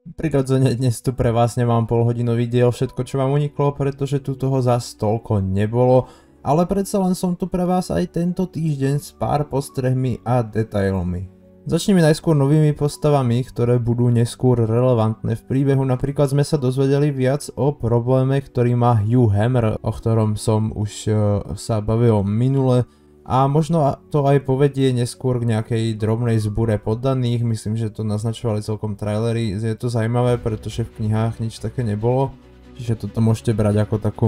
Prirodzene dnes tu pre vás nemám polhodinový diel všetko čo vám uniklo, pretože tu toho zas toľko nebolo, ale predsa len som tu pre vás aj tento týždeň s pár postrehmi a detailmi. Začneme najskôr novými postavami, ktoré budú neskôr relevantné v príbehu. Napríklad sme sa dozvedeli viac o probléme, ktorý má Hugh Hammer, o ktorom som už sa bavil minule. A možno to aj povedie neskôr k nejakej drobnej zbure poddaných, myslím, že to naznačovali celkom trailery. Je to zaujímavé, pretože v knihách nič také nebolo, čiže toto môžete brať ako takú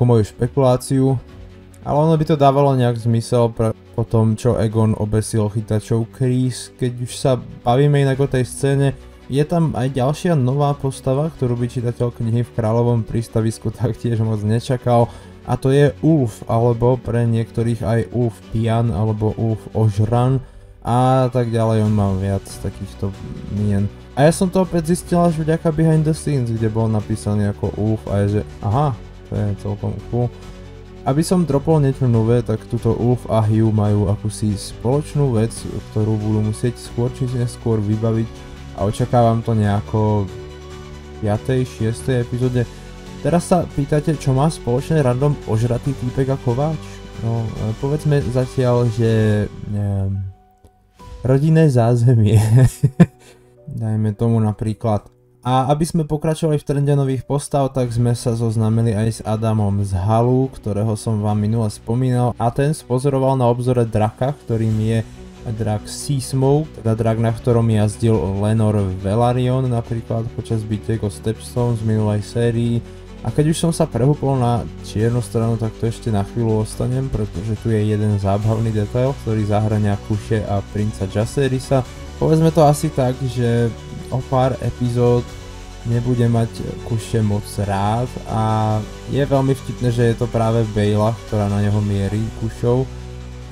moju špekuláciu. Ale ono by to dávalo nejak zmysel po tom, čo Aegon obesil chytačov Kreese. Keď už sa bavíme inak o tej scéne, je tam aj ďalšia nová postava, ktorú by čitateľ knihy v Kráľovom prístavisku taktiež moc nečakal. A to je Ulf, alebo pre niektorých aj Ulf Pian, alebo Ulf Ožran a tak ďalej, on má viac takýchto mien. A ja som to opäť zistil až vďaka Behind the Scenes, kde bol napísaný ako Ulf a je že aha, to je celkom cool. Aby som dropol niečo nové, tak tuto Ulf a Hugh majú akúsi spoločnú vec, ktorú budú musieť skôr či neskôr vybaviť a očakávam to nejako v 5. 6. epizóde. Teraz sa pýtate, čo má spoločné random ožratý týpek a kováč? No, povedzme zatiaľ, že rodinné zázemie. Dajme tomu napríklad. A aby sme pokračovali v trende nových postav, tak sme sa zoznámili aj s Adamom z Halu, ktorého som vám minule spomínal. A ten spozoroval na obzore draka, ktorým je drak Seasmoke, teda drak, na ktorom jazdil Lenor Velaryon napríklad počas bitiek o Stepstone z minulej sérii. A keď už som sa prehúpol na čiernu stranu, tak to ešte na chvíľu ostanem, pretože tu je jeden zábavný detail, ktorý zahrania Kuše a princa Jacerisa. Povedzme to asi tak, že o pár epizód nebude mať Kuše moc rád a je veľmi vtipné, že je to práve Baela, ktorá na neho mierí Kušou,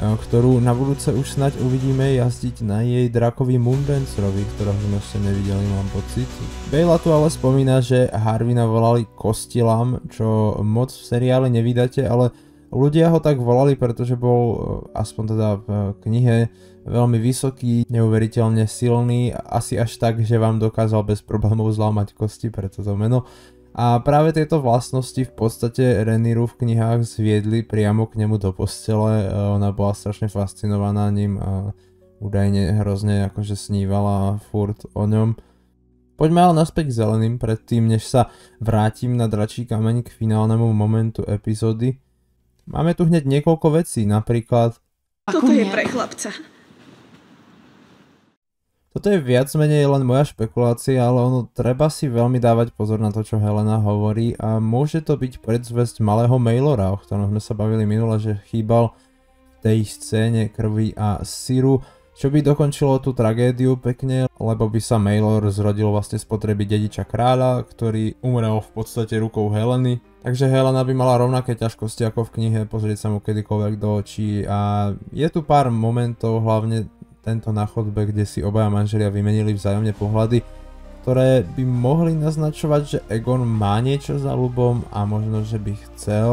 ktorú na budúce už snáď uvidíme jazdiť na jej drakovi Moondancerovi, ktorého sme ešte nevideli, mám pocit. Baela tu ale spomína, že Harvina volali Kostilam, čo moc v seriále nevydáte, ale ľudia ho tak volali, pretože bol, aspoň teda v knihe, veľmi vysoký, neuveriteľne silný, asi až tak, že vám dokázal bez problémov zlámať kosti pre toto meno. A práve tieto vlastnosti v podstate Rhaenyru v knihách zviedli priamo k nemu do postele. Ona bola strašne fascinovaná ním a údajne hrozne akože snívala furt o ňom. Poďme ale naspäť k zeleným predtým, než sa vrátim na dračí kameň k finálnemu momentu epizódy. Máme tu hneď niekoľko vecí, napríklad... Toto je pre chlapca. Toto je viac menej len moja špekulácia, ale ono treba si veľmi dávať pozor na to, čo Helena hovorí a môže to byť predzvesť malého Maelora, o ktorom sme sa bavili minule, že chýbal v tej scéne krvi a syru, čo by dokončilo tú tragédiu pekne, lebo by sa Maelor zrodil vlastne z potreby dediča kráľa, ktorý umrel v podstate rukou Heleny. Takže Helena by mala rovnaké ťažkosti ako v knihe, pozrieť sa mu kedykoľvek do očí a je tu pár momentov, hlavne tento na chodbe, kde si obaja manželia vymenili vzájomne pohľady, ktoré by mohli naznačovať, že Aegon má niečo za ľubom a možno, že by chcel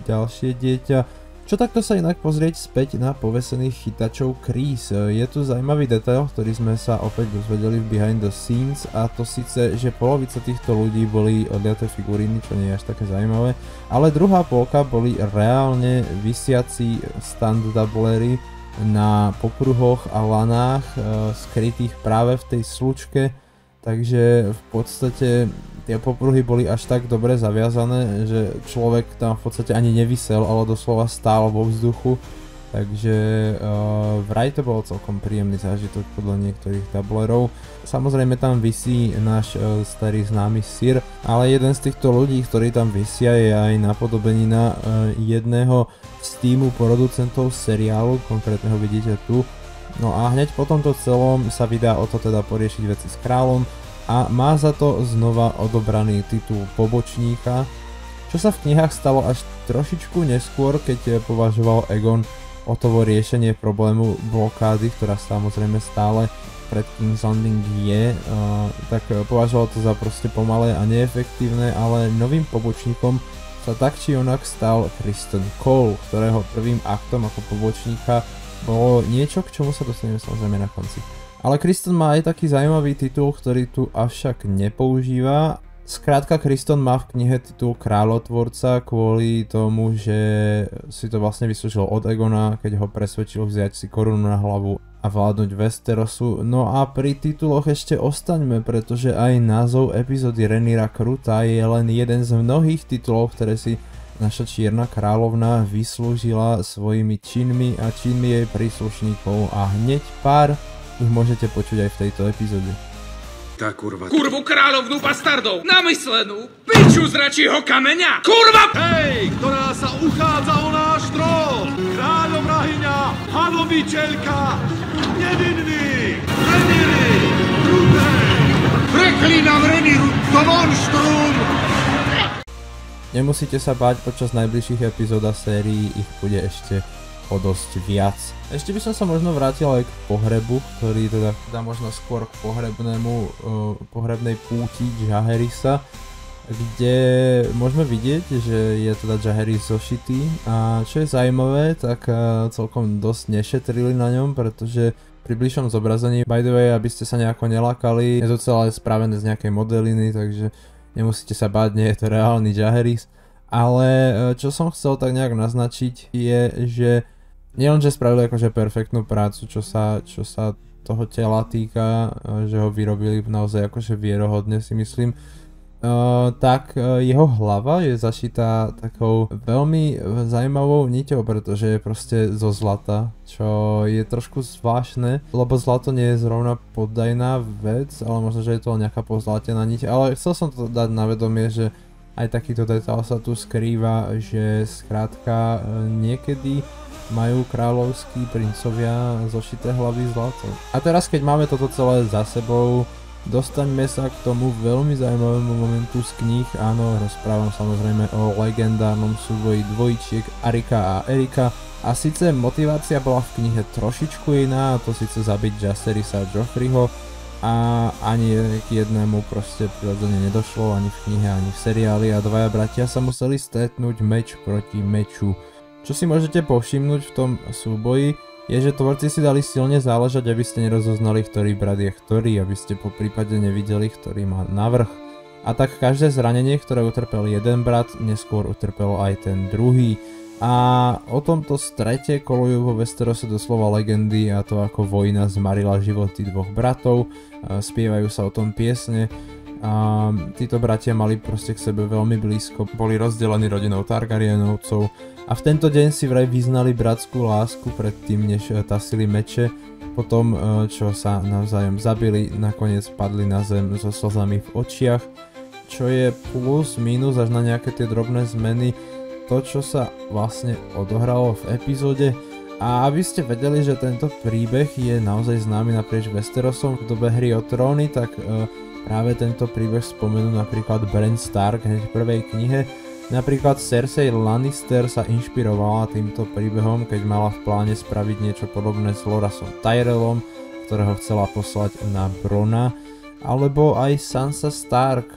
ďalšie dieťa. Čo takto sa inak pozrieť späť na povesených chytačov Kreese. Je tu zaujímavý detail, ktorý sme sa opäť dozvedeli v Behind the Scenes, a to síce, že polovica týchto ľudí boli odliaté figuriny, čo nie je až také zaujímavé, ale druhá polka boli reálne visiaci stand-doublery na popruhoch a lanách skrytých práve v tej slučke, takže v podstate tie popruhy boli až tak dobre zaviazané, že človek tam v podstate ani nevisel, ale doslova stál vo vzduchu, takže vraj to bol celkom príjemný zážitok podľa niektorých tablerov. Samozrejme tam visí náš starý známy Sir, ale jeden z týchto ľudí, ktorí tam visia, je aj napodobenina jedného z týmu producentov seriálu, konkrétne ho vidíte tu. No a hneď po tomto celom sa vydá o to teda poriešiť veci s kráľom a má za to znova odobraný titul pobočníka, čo sa v knihách stalo až trošičku neskôr, keď považoval Aegon o to riešenie problému blokády, ktorá samozrejme stále pred King's Landing je, tak považoval to za proste pomalé a neefektívne, ale novým pobočníkom sa tak či onak stal Criston Cole, ktorého prvým aktom ako pobočníka bolo niečo, k čomu sa dostaneme samozrejme na konci. Ale Kriston má aj taký zaujímavý titul, ktorý tu avšak nepoužíva. Skrátka, Kriston má v knihe titul Kráľotvorca kvôli tomu, že si to vlastne vyslúžil od Egona, keď ho presvedčil vziať si korunu na hlavu a vládnuť Westerosu. No a pri tituloch ešte ostaňme, pretože aj názov epizódy Rhaenyra Kruta je len jeden z mnohých titulov, ktoré si naša čierna kráľovna vyslúžila svojimi činmi a činmi jej príslušníkov a hneď pár ich môžete počuť aj v tejto epizóde. Tá kurva. Kurvu kráľovnú bastardov! Namyslenú! Piču z račieho kameňa! Kurva! Hej, ktorá sa uchádza o náš trón! Kráľovrahyňa, hanovičelka, nevinný, Rhaenyry, Krutej! Preklínam Rhaenyru do monštrum! Nemusíte sa báť, počas najbližších epizód sérií ich bude ešte o dosť viac. Ešte by som sa možno vrátil aj k pohrebu, ktorý teda možno skôr k pohrebnej púti Jaehaerysa, kde môžeme vidieť, že je teda Jaehaerys zošitý a čo je zaujímavé, tak celkom dosť nešetrili na ňom, pretože pri bližšom zobrazení, by the way, aby ste sa nejako nelakali, je to celé spravené z nejakej modeliny, takže nemusíte sa báť, nie je to reálny Jaehaerys. Ale čo som chcel tak nejak naznačiť je, že nielenže spravili akože perfektnú prácu, čo sa toho tela týka, že ho vyrobili naozaj akože vierohodne, si myslím, tak jeho hlava je zašitá takou veľmi zaujímavou niťou, pretože je proste zo zlata, čo je trošku zvláštne, lebo zlato nie je zrovna poddajná vec, ale možno, že je to nejaká pozlatená niť, ale chcel som to dať na vedomie, že aj takýto detail sa tu skrýva, že skrátka niekedy majú kráľovskí princovia zošité hlavy zlatom. A teraz, keď máme toto celé za sebou, dostaňme sa k tomu veľmi zaujímavému momentu z kníh. Áno, rozprávam samozrejme o legendárnom súboji dvojčiek Arryka a Erica. A síce motivácia bola v knihe trošičku iná, a to síce zabiť Jacerisa a Joffreyho. A ani k jednému proste prirodzene nedošlo, ani v knihe, ani v seriáli, a dvaja bratia sa museli stretnúť meč proti meču. Čo si môžete povšimnúť v tom súboji, je, že tvorci si dali silne záležať, aby ste nerozoznali, ktorý brat je ktorý, aby ste po prípade nevideli, ktorý má navrch. A tak každé zranenie, ktoré utrpel jeden brat, neskôr utrpel aj ten druhý. A o tomto strete kolujú vo Westerose doslova legendy, a to ako vojna zmarila životy dvoch bratov, spievajú sa o tom piesne. A títo bratia mali proste k sebe veľmi blízko, boli rozdelení rodinou Targaryenovcov a v tento deň si vraj vyznali bratskú lásku predtým, než tasili meče. Potom, čo sa navzájom zabili, nakoniec padli na zem so slzami v očiach, čo je plus minus až na nejaké tie drobné zmeny to, čo sa vlastne odohralo v epizóde. A aby ste vedeli, že tento príbeh je naozaj známy naprieč Westerosom v dobe Hry o tróny, tak práve tento príbeh spomenú napríklad Bran Stark hneď v prvej knihe. Napríklad Cersei Lannister sa inšpirovala týmto príbehom, keď mala v pláne spraviť niečo podobné s Lorasom Tyrellom, ktorého chcela poslať na Brona. Alebo aj Sansa Stark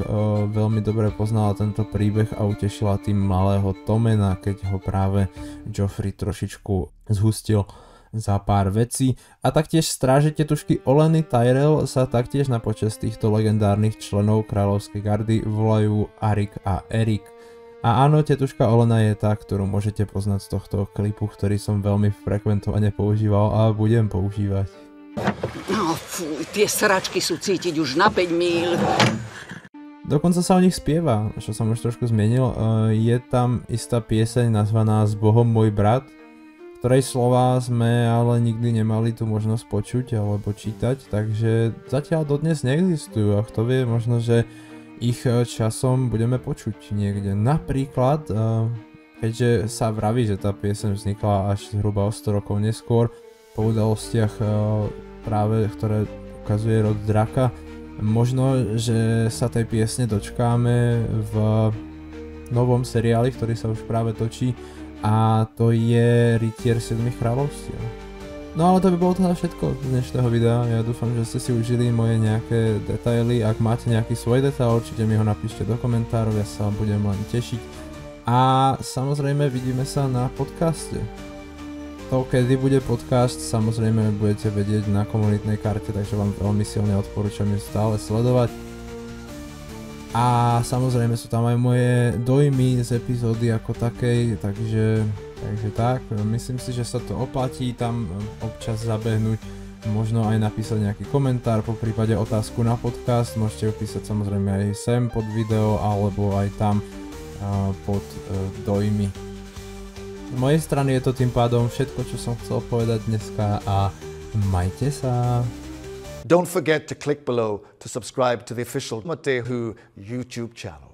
veľmi dobre poznala tento príbeh a utešila tým malého Tomena, keď ho práve Joffrey trošičku zhustil za pár vecí. A taktiež stráže tetušky Olenny Tyrell sa taktiež na počesť týchto legendárnych členov kráľovskej gardy volajú Arryk a Eric. A áno, tetuška Olenna je tá, ktorú môžete poznať z tohto klipu, ktorý som veľmi frekventovane používal a budem používať. No fuj, tie sračky sú cítiť už na 5 míľ. Dokonca sa o nich spieva, čo som už trošku zmienil. Je tam istá pieseň nazvaná S Bohom môj brat, ktorej slová sme ale nikdy nemali tu možnosť počuť alebo čítať, takže zatiaľ dodnes neexistujú a kto vie, možno, že ich časom budeme počuť niekde. Napríklad, keďže sa vraví, že tá pieseň vznikla až zhruba o 100 rokov neskôr, po udalostiach práve, ktoré ukazuje rod draka, možno, že sa tej piesne dočkáme v novom seriáli, ktorý sa už práve točí, a to je Rytier 7 kráľovstiev. No ale to by bolo teda všetko z dnešného videa. Ja dúfam, že ste si užili moje nejaké detaily. Ak máte nejaký svoj detail, určite mi ho napíšte do komentárov, ja sa budem len tešiť. A samozrejme vidíme sa na podcaste. to, kedy bude podcast, samozrejme budete vedieť na komunitnej karte, takže vám veľmi silne odporúčam ju stále sledovať. A samozrejme sú tam aj moje dojmy z epizódy ako takej, takže tak, myslím si, že sa to oplatí tam občas zabehnúť, možno aj napísať nejaký komentár, po prípade otázku na podcast, môžete ju písať samozrejme aj sem pod video, alebo aj tam pod dojmy. Z mojej strany je to tým pádom všetko, čo som chcel povedať dneska a majte sa. Don't forget to click below to subscribe to the official Matehu YouTube channel.